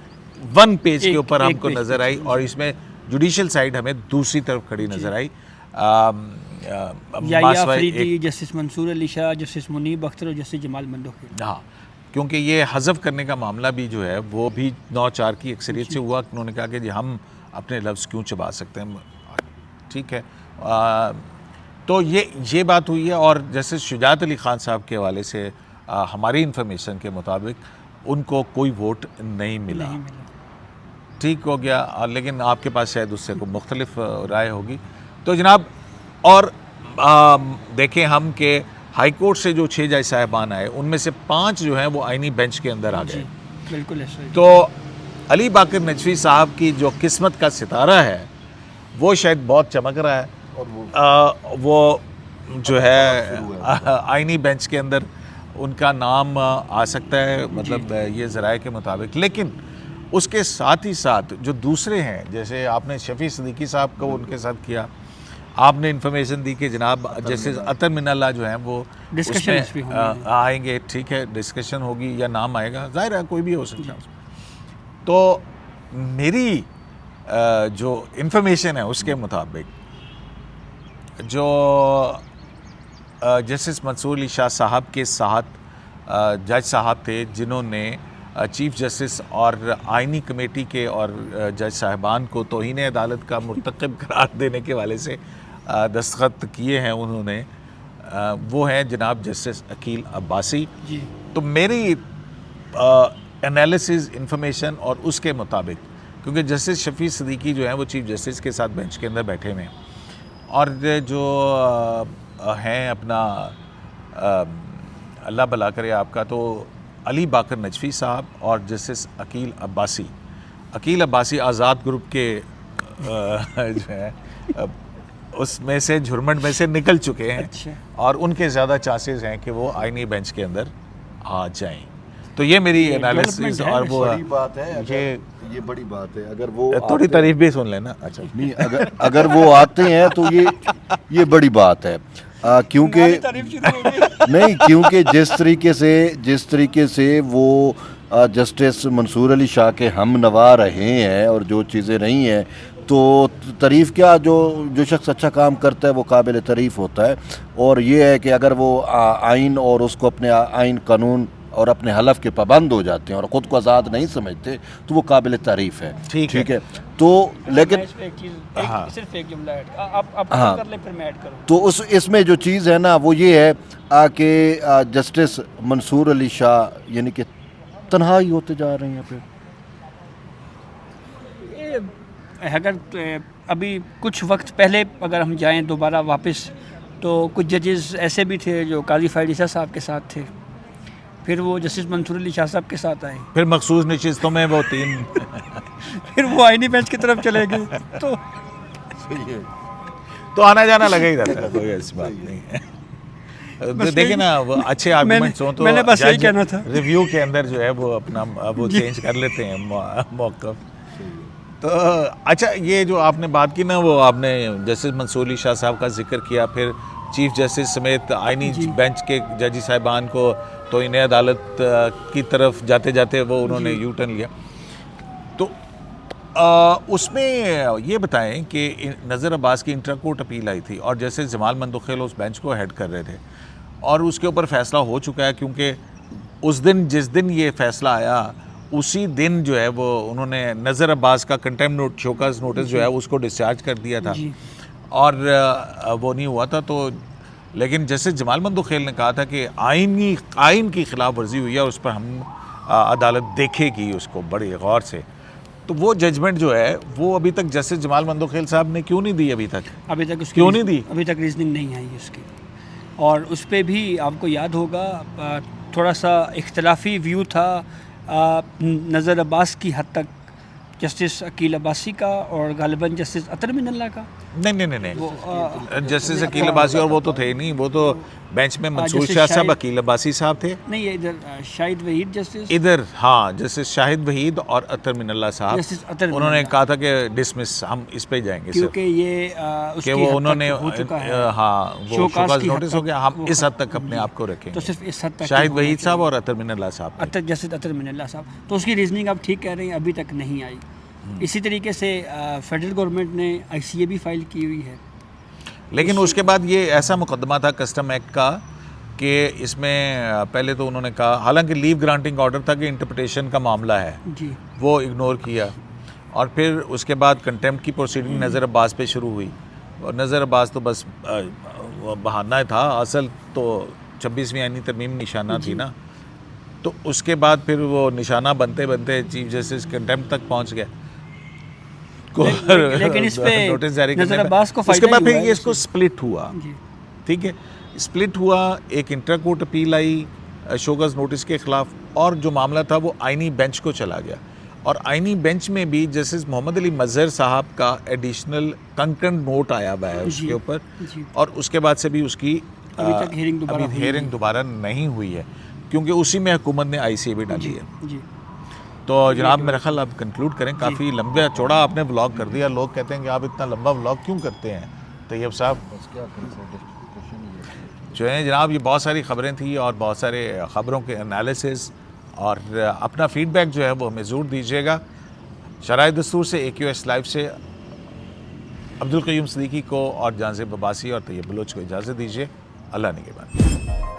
[SPEAKER 1] 1 पेज के ऊपर हमको नज़र आई, और इसमें जुडिशल साइड हमें दूसरी तरफ खड़ी नज़र आई।
[SPEAKER 2] याया अफरीदी, जस्टिस मंसूर अली शाह, जस्टिस मुनीब अख्तर और जस्टिस जमाल मंदोखेल।
[SPEAKER 1] हाँ, क्योंकि ये हज़फ करने का मामला भी जो है वो भी 9-4 की अक्सरियत से हुआ। उन्होंने कहा कि जी हम अपने लफ्ज़ क्यों चबा सकते हैं, ठीक है। तो ये बात हुई है। और जैसे शुजात अली ख़ान साहब के हवाले से हमारी इन्फॉर्मेशन के मुताबिक उनको कोई वोट नहीं मिला, ठीक हो गया, लेकिन आपके पास शायद उससे कोई मुख्तलिफ राय होगी। तो जनाब, और देखें हम कि हाई कोर्ट से जो 6 जज साहिबान आए उनमें से 5 जो हैं वो आइनी बेंच के अंदर आ गए।
[SPEAKER 2] बिल्कुल ऐसा।
[SPEAKER 1] तो अली बाकर नजफ़ी साहब की जो किस्मत का सितारा है वो शायद बहुत चमक रहा है, और वो जो है आइनी बेंच के अंदर उनका नाम आ सकता है, मतलब ये ज़राए के मुताबिक। लेकिन उसके साथ ही साथ जो दूसरे हैं, जैसे आपने शफ़ी सिद्दीकी साहब को उनके साथ किया, आपने इन्फॉर्मेशन दी कि जनाब जैसे अतर मिनल्ला जो हैं वो उसमें आएंगे, ठीक है, डिस्कशन होगी या नाम आएगा, ज़ाहिर है कोई भी हो सकता है। तो मेरी जो इन्फॉर्मेशन है उसके मुताबिक जो जस्टिस मंसूर अली शाह साहब के साथ जज साहब थे जिन्होंने चीफ जस्टिस और आइनी कमेटी के और जज साहिबान को तौहीन अदालत का मुर्तकब करार देने के वाले से दस्तखत किए हैं उन्होंने, वो हैं जनाब जस्टिस अकील अब्बासी
[SPEAKER 2] जी।
[SPEAKER 1] तो मेरी एनालिसिस इंफॉर्मेशन और उसके मुताबिक, क्योंकि जस्टिस शफ़ी सिद्दीकी जो हैं वो चीफ जस्टिस के साथ बेंच के अंदर बैठे हुए हैं, और जो हैं अपना अल्लाह भला करे आपका, तो अली बाकर नजफ़ी साहब और जस्टिस अकील अब्बासी आज़ाद ग्रुप के जो है उसमें से झुरमट में से निकल चुके हैं।
[SPEAKER 2] अच्छा।
[SPEAKER 1] और उनके ज़्यादा चांसेस हैं कि वो आइनी बेंच के अंदर आ जाएं। तो ये मेरी एनालिसिस। और वो
[SPEAKER 3] बड़ी बात है, ये बड़ी बात है। अगर वो
[SPEAKER 1] थोड़ी तारीफ भी सुन लेना। अच्छा
[SPEAKER 3] नहीं, अगर वो आते हैं तो ये बड़ी बात है, क्योंकि नहीं, क्योंकि जिस तरीके से वो जस्टिस मंसूर अली शाह के हम नवा रहे हैं और जो चीज़ें रही हैं, तो तारीफ़ क्या, जो शख्स अच्छा काम करता है वो काबिल तारीफ़ होता है। और ये है कि अगर वो आइन और उसको अपने आइन कानून और अपने हलफ के पाबंद हो जाते हैं और ख़ुद को आज़ाद नहीं समझते तो वो काबिल तारीफ़ है। ठीक है। तो लेकिन
[SPEAKER 2] सिर्फ एक जुमला ऐड आप कर ले, फिर मैं ऐड करूँ।
[SPEAKER 3] तो इसमें जो चीज़ है ना वो ये है कि जस्टिस मंसूर अली शाह यानी कि तन्हा ही होते जा रहे हैं। फिर
[SPEAKER 2] अगर अभी कुछ वक्त पहले अगर हम जाएं दोबारा वापस, तो कुछ जजेस ऐसे भी थे जो काजी फ़ाइज़ ईसा साहब के साथ थे, फिर वो जस्टिस मंसूर अली शाह साहब के साथ आए,
[SPEAKER 1] फिर मखसूस नशिस्तों में वो 3
[SPEAKER 2] फिर वो आईनी बेंच की तरफ चले गए।
[SPEAKER 1] तो आना जाना लगा ही रहता है, कोई ऐसी बात नहीं है। तो देखिए ना, वो अच्छे आर्गुमेंट्स हो तो
[SPEAKER 2] मैंने बस यही कहना था।
[SPEAKER 1] रिव्यू के अंदर जो है वो अपना वो चेंज कर लेते हैं मौक़िफ़। तो अच्छा, ये जो आपने बात की ना, वो आपने जस्टिस मंसूर अली शाह साहब का जिक्र किया, फिर चीफ जस्टिस समेत आईनी बेंच के जजी साहिबान को तो इन्हें अदालत की तरफ जाते जाते वो उन्होंने यू टर्न लिया। तो उसमें ये बताएं कि नज़र अब्बास की इंटर कोर्ट अपील आई थी और जैसे जमाल मंदुखेल उस बेंच को हेड कर रहे थे और उसके ऊपर फैसला हो चुका है, क्योंकि उस दिन जिस दिन ये फैसला आया उसी दिन जो है वो उन्होंने नज़र अब्बास का कंटेम्प्ट शोकॉज नोटिस जो है उसको डिस्चार्ज कर दिया था और वो नहीं हुआ था। तो लेकिन जैसे जमाल मंदुखेल ने कहा था कि आइन की खिलाफ वर्जी हुई है और उस पर हम अदालत देखेगी उसको बड़ी गौर से। तो वो जजमेंट जो है वो अभी तक जस्टिस जमाल मंदुखेल साहब ने क्यों नहीं दी अभी तक
[SPEAKER 2] उसकी
[SPEAKER 1] क्यों नहीं दी?
[SPEAKER 2] अभी तक रीजनिंग नहीं आई उसकी। और उस पर भी आपको याद होगा थोड़ा सा इख्तलाफी व्यू था नज़र अब्बास की हद तक जस्टिस अकील अब्बासी का और गालिबन जस्टिस अतर मिनल्ला का।
[SPEAKER 1] नहीं जस्टिस अकील अब्बासी और वो तो थे नहीं, वो तो बेंच में मंसूर शाह साहब अकील अब्बासी साहब थे।
[SPEAKER 2] नहीं, इधर शाहिद वहीद जस्टिस,
[SPEAKER 1] इधर हाँ जस्टिस शाहिद वहीद और अतर मिनल्ला साहब, उन्होंने कहा था कि डिसमिस हम इस पे जाएंगे
[SPEAKER 2] क्योंकि ये
[SPEAKER 1] कि वो उन्होंने हाँ वो शोकॉज नोटिस हो गया, हम इस हद तक अपने आप को रखेंगे,
[SPEAKER 2] तो सिर्फ इस हद तक
[SPEAKER 1] शाहिद वहीद साहब और अतर मिनल्ला साहब,
[SPEAKER 2] जस्टिस अतर मिनल्ला साहब। तो उसकी रीजनिंग आप ठीक कह रहे हैं, अभी तक नहीं आई। इसी तरीके से फेडरल गवर्नमेंट ने ICA भी फाइल की हुई है,
[SPEAKER 1] लेकिन उसके बाद ये ऐसा मुकदमा था कस्टम एक्ट का कि इसमें पहले तो उन्होंने कहा, हालांकि लीव ग्रांटिंग ऑर्डर था कि इंटरप्रिटेशन का मामला है
[SPEAKER 2] जी, वो
[SPEAKER 1] इग्नोर किया और फिर उसके बाद कंटेम्प्ट की प्रोसीडिंग नज़र अब्बास पे शुरू हुई और नज़र अब्बास तो बस बहाना था, असल तो 26वीं आईनी तरमीम निशाना थी ना। तो उसके बाद फिर वो निशाना बनते बनते चीफ जस्टिस कंटेम्प्ट तक पहुँच गया,
[SPEAKER 2] लेकिन इस पे
[SPEAKER 1] नोटिस जारी करने
[SPEAKER 2] पे
[SPEAKER 1] उसके बाद फिर ये इसको स्प्लिट हुआ, ठीक है, स्प्लिट हुआ, एक इंटर कोर्ट अपील आई शोकॉज नोटिस के खिलाफ और जो मामला था वो आईनी बेंच को चला गया और आईनी बेंच में भी जस्टिस मोहम्मद अली मजहर साहब का एडिशनल कंकरेंट नोट आया हुआ है उसके ऊपर और उसके बाद से भी उसकी अभी हेयरिंग दोबारा नहीं हुई है क्योंकि उसी में हुकूमत ने ICA भी डाली है। तो जनाब मेरा ख्याल आप कंक्लूड करें, काफ़ी लंबा चौड़ा आपने व्लॉग कर दिया, लोग कहते हैं कि आप इतना लंबा व्लॉग क्यों करते हैं तैयब साहब। जो है जनाब ये बहुत सारी खबरें थी और बहुत सारे ख़बरों के एनालिसिस और अपना फीडबैक जो है वो हमें ज़रूर दीजिएगा। शराय दस्तूर से AQS लाइव से अब्दुल क़य्यूम सिद्दीकी को और जानज़ेब अब्बासी और तैयब बलोच को इजाज़त दीजिए। अल्लाह निगहबान।